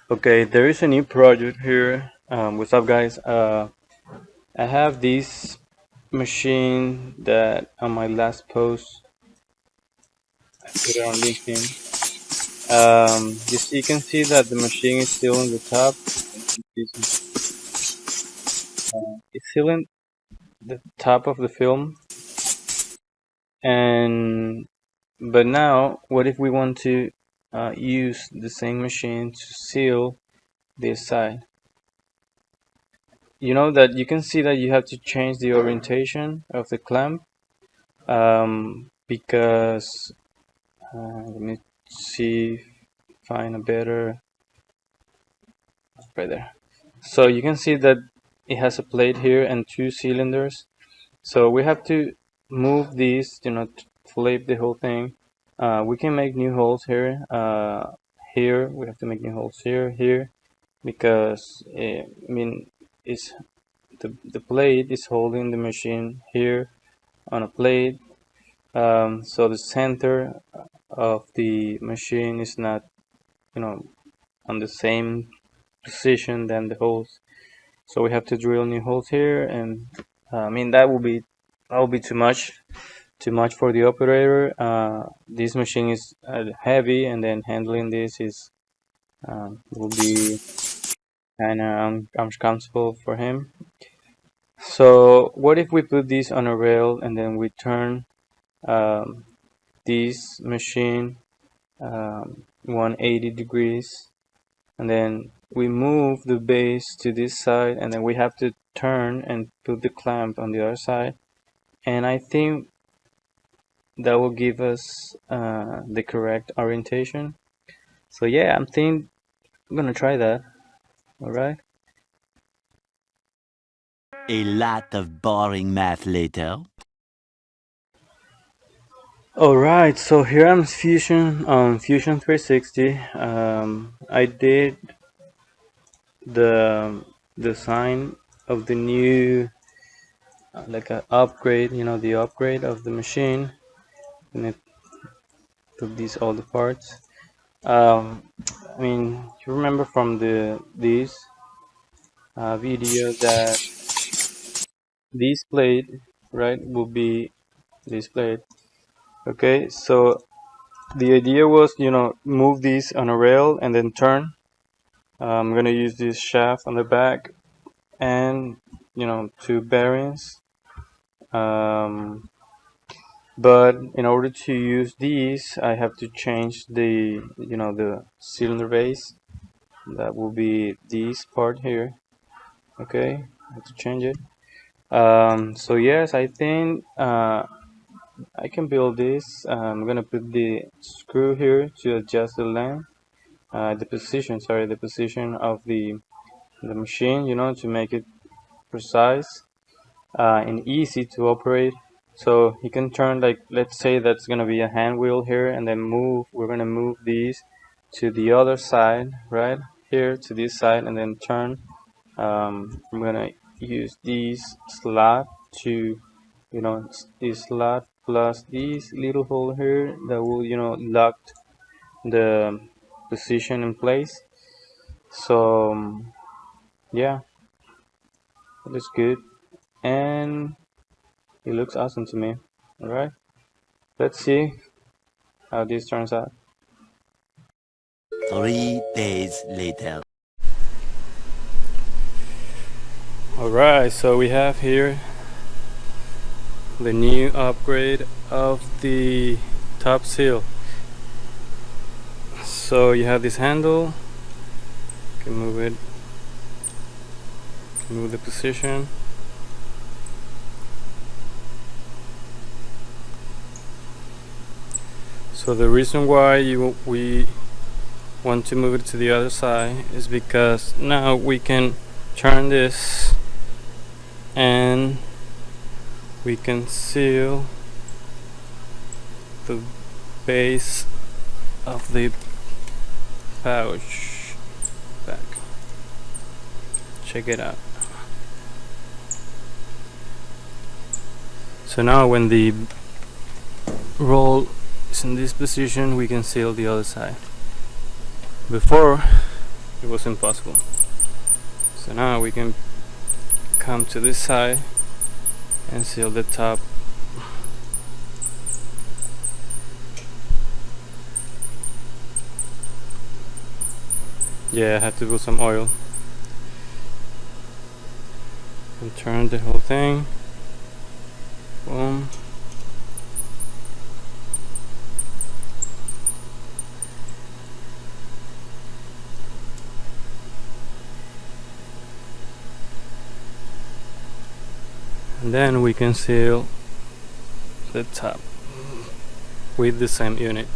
Okay, there is a new project here. What's up, guys? I have this machine that on my last post I put it on LinkedIn. You can see that the machine is still on the top. It's still in the top of the film, and but now, what if we want to use the same machine to seal this side? You know that you can see that you have to change the orientation of the clamp because let me see, find a better, right there. So you can see that it has a plate here and two cylinders. So we have to move these, flip the whole thing. We can make new holes here. Here we have to make new holes here, because it's the plate is holding the machine here on a plate. So the center of the machine is not, on the same position than the holes. So we have to drill new holes here, and that will be too much for the operator. This machine is heavy, and then handling this is will be kind of uncomfortable for him. So what if we put this on a rail and then we turn um, this machine 180 degrees, and then we move the base to this side, and then we have to turn and put the clamp on the other side, and I think that will give us the correct orientation. So yeah, I'm gonna try that. All right. A lot of boring math later. All right. So here I'm Fusion on Fusion 360. I did the design of the new like a upgrade. The upgrade of the machine, and it took these all the parts. Um, you remember from this video that this plate, right, will be this plate. Okay, so the idea was, move these on a rail and then turn. I'm gonna use this shaft on the back and, two bearings. Um, but in order to use these, I have to change the cylinder base. That will be this part here. Okay, I have to change it. So yes, I think I can build this. I'm gonna put the screw here to adjust the length, the position of the machine, to make it precise and easy to operate. So you can turn, like, let's say that's gonna be a hand wheel here, and then we're gonna move these to the other side, right here to this side, and then turn. I'm gonna use these slot to, this slot plus this little hole here that will, lock the position in place. So yeah, it looks good, and it looks awesome to me. All right, let's see how this turns out. 3 days later. All right, so we have here the new upgrade of the top seal. So you have this handle, you can move it, move the position. So the reason why we want to move it to the other side is because now we can turn this and we can seal the base of the pouch back. Check it out. So now when the roll is in this position, we can seal the other side. Before, it was impossible. So now we can come to this side and seal the top. Yeah, I had to put some oil and turn the whole thing. Boom. And then we can seal the top with the same unit.